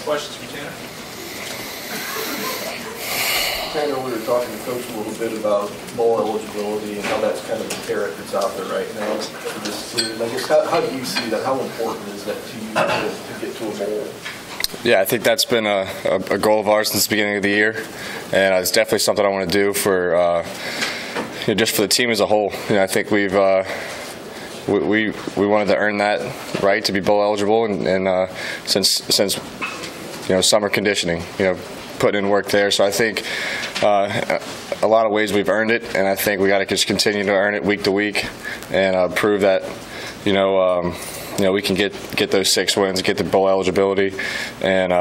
Questions for Tanner? Tanner, we were talking to Coach a little bit about bowl eligibility and how that's kind of the carrot that's out there right now for this team. I guess how do you see that? How important is that to you to get to a bowl? Yeah, I think that's been a goal of ours since the beginning of the year, and it's definitely something I want to do for just for the team as a whole. I think we wanted to earn that right to be bowl eligible, and since summer conditioning, putting in work there. So I think a lot of ways we've earned it, and I think we got to just continue to earn it week to week and prove that we can get those 6 wins, get the bowl eligibility, and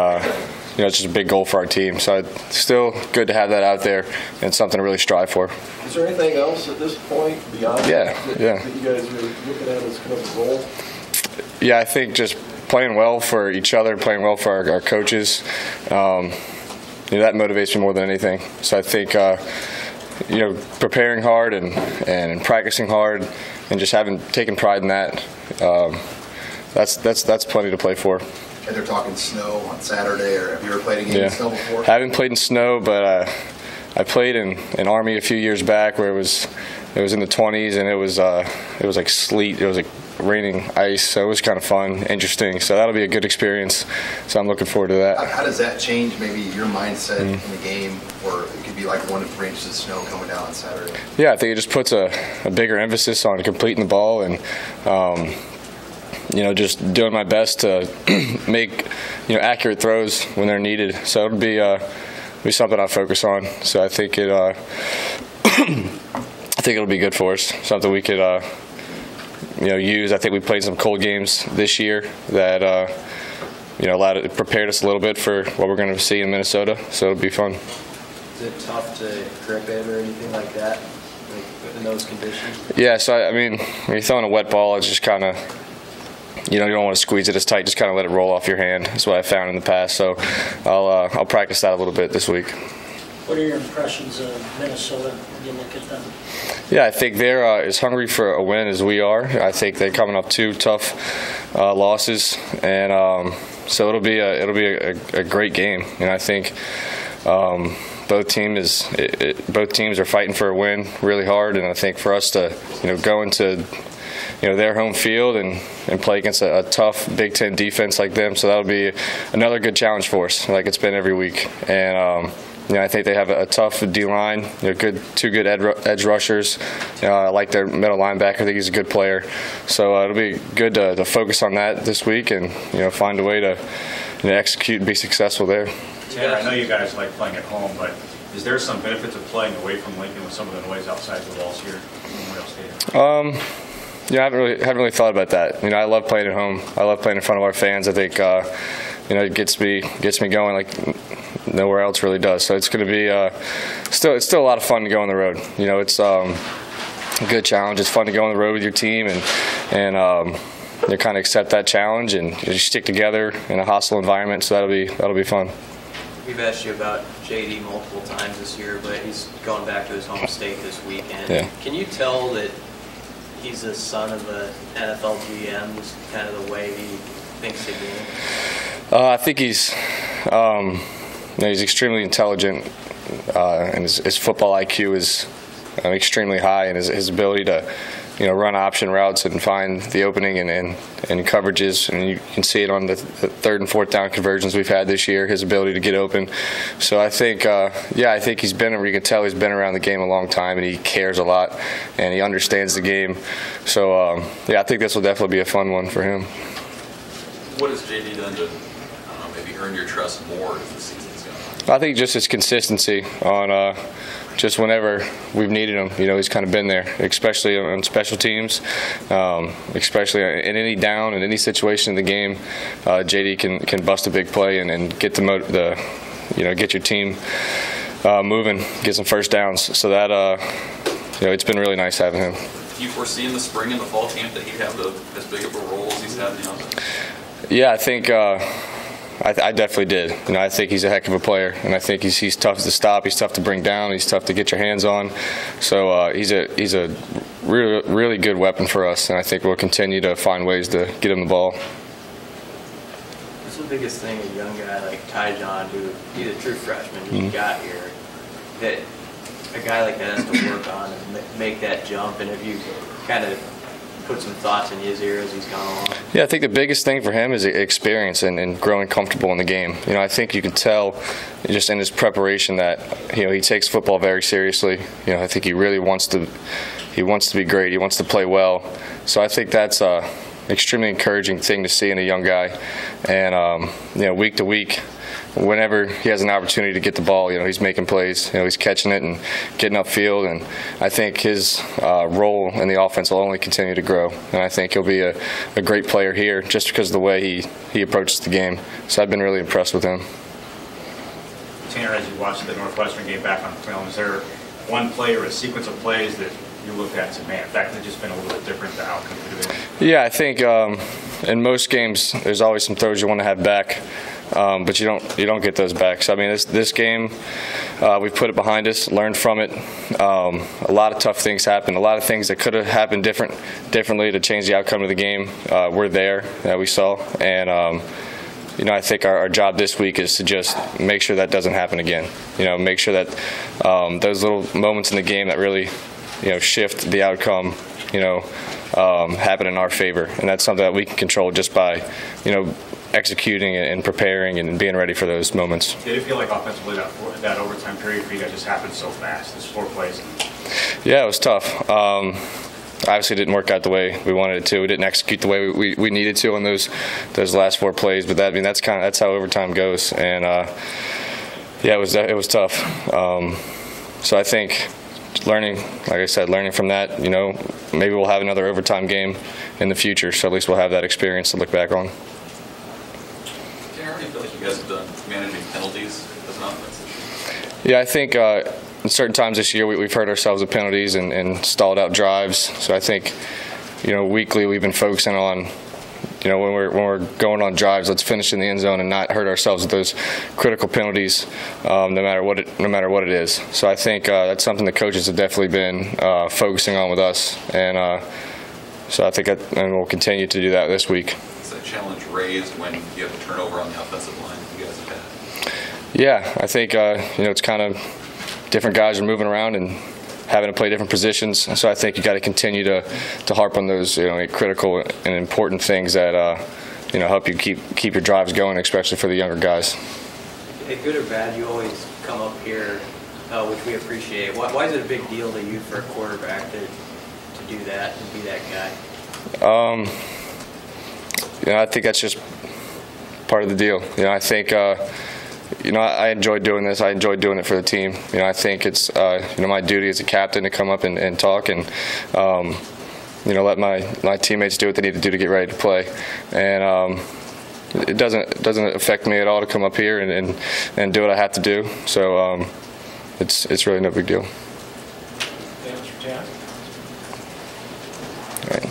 it's just a big goal for our team. So it's still good to have that out there and something to really strive for. Is there anything else at this point beyond that you guys are looking at as kind of a goal? Yeah, I think just playing well for each other, playing well for our coaches, that motivates me more than anything. So I think preparing hard and practicing hard and just taking pride in that, that's plenty to play for. And they're talking snow on Saturday, or have you ever played a game in snow before? I haven't played in snow, but I played in Army a few years back where it was in the 20s, and it was like sleet. It was like raining ice, so it was kind of fun, interesting. So that'll be a good experience. So I'm looking forward to that. How does that change maybe your mindset in the game, or it could be like 1 to 3 inches of snow coming down on Saturday? Yeah, I think it just puts a bigger emphasis on completing the ball and just doing my best to make accurate throws when they're needed. So it'll be something I focus on. So I think it'll be good for us. Something we could use. I think we played some cold games this year that prepared us a little bit for what we're going to see in Minnesota. So it'll be fun. Is it tough to grip it or anything like that, like in those conditions? Yeah. So when you're throwing a wet ball, it's just kind of you don't want to squeeze it as tight. Just kind of let it roll off your hand. That's what I found in the past. So I'll practice that a little bit this week. What are your impressions of Minnesota when you look at them? Yeah, I think they're as hungry for a win as we are. I think they're coming off 2 tough losses, and so it'll be a great game. And I think both teams are fighting for a win really hard, and I think for us to go into their home field and play against a tough Big Ten defense like them, so that'll be another good challenge for us, like it's been every week. And I think they have a tough D-line. They're two good edge rushers. I like their middle linebacker. I think he's a good player. So it'll be good to focus on that this week and find a way to execute and be successul there. Tanner, I know you guys like playing at home, but is there some benefit to playing away from Lincoln with some of the noise outside the walls here in Memorial Stadium? I haven't really thought about that. I love playing at home. I love playing in front of our fans. I think it gets me going like nowhere else really does. So it's going to be it's still a lot of fun to go on the road. It's a good challenge. It's fun to go on the road with your team and you kind of accept that challenge and you stick together in a hostile environment. So that'll be fun. We've asked you about JD multiple times this year, but he's going back to his home state this weekend. Yeah. Can you tell that he's the son of an NFL GM, just kind of the way he thinks the game? I think he's extremely intelligent, and his football IQ is extremely high, and his ability to run option routes and find the opening and coverages, and you can see it on the 3rd and 4th down conversions we've had this year, his ability to get open. So I think he's been, you can tell he's been around the game a long time, and he cares a lot, and he understands the game. So I think this will definitely be a fun one for him. What has JD done to maybe earn your trust more as the season's going on? I think just his consistency on just whenever we've needed him. He's kind of been there, especially on special teams, especially in any down, in any situation in the game. JD can bust a big play and get get your team moving, get some first downs. So that it's been really nice having him. Do you foresee in the spring and the fall camp that he'd have as big of a role as he's had in the offense? Yeah, I think I definitely did. I think he's a heck of a player, and I think he's tough to stop. He's tough to bring down. He's tough to get your hands on. So he's a really good weapon for us, and I think we'll continue to find ways to get him the ball. Has there biggest thing a young guy like Tyjon, who he's a true freshman, just got here, that a guy like that has to work on and make that jump? And have you kind of put some thoughts in his ear as he's gone along? Yeah, I think the biggest thing for him is experience and growing comfortable in the game. You know, I think you can tell just in his preparation that, you know, he takes football very seriously. You know, I think he really wants to be great. He wants to play well. So I think that's an extremely encouraging thing to see in a young guy. And, you know, week to week, whenever he has an opportunity to get the ball, you know, he's making plays. You know, he's catching it and getting upfield. And I think his role in the offense will only continue to grow. And I think he'll be a great player here just because of the way he approaches the game. So I've been really impressed with him. Tanner, as you watched the Northwestern game back on film, is there one play or a sequence of plays that you looked at and said, man, if that could have just been a little bit different, the outcome could have been? Yeah, I think in most games there's always some throws you want to have back. But you don't get those back. So I mean, this game, we put it behind us, learned from it. A lot of tough things happened. A lot of things that could have happened differently to change the outcome of the game were there that we saw. And you know, I think our job this week is to just make sure that doesn't happen again. You know, make sure that those little moments in the game that really, you know, shift the outcome, you know, happen in our favor. And that's something that we can control just by, you know, executing and preparing and being ready for those moments. Did it feel like offensively that overtime period for you guys just happened so fast? There's 4 plays. Yeah, it was tough. Obviously, it didn't work out the way we wanted it to. We didn't execute the way we needed to on those last 4 plays. But that's how overtime goes. And yeah, it was tough. So I think learning, like I said, learning from that. You know, maybe we'll have another overtime game in the future. So at least we'll have that experience to look back on. How do you feel like you guys have done managing penalties as an offense? Yeah, I think in certain times this year we've hurt ourselves with penalties and stalled out drives. So I think, you know, weekly we've been focusing on, you know, when we're going on drives, let's finish in the end zone and not hurt ourselves with those critical penalties, no matter what it is. So I think that's something the coaches have definitely been focusing on with us, and so I think and we'll continue to do that this week. Challenge raised when you have a turnover on the offensive line you guys have had? Yeah, I think you know, it's kind of different guys are moving around and having to play different positions. So I think you got to continue to harp on those, you know, critical and important things that you know, help you keep your drives going, especially for the younger guys. Hey, good or bad, you always come up here, which we appreciate. Why is it a big deal to you for a quarterback to do that and be that guy? You know, I think that's just part of the deal. You know, I think, you know, I enjoy doing this. I enjoy doing it for the team. You know, I think it's, you know, my duty as a captain to come up and talk and, you know, let my teammates do what they need to do to get ready to play. And it doesn't affect me at all to come up here and do what I have to do. So it's really no big deal. Thanks for chatting. All right.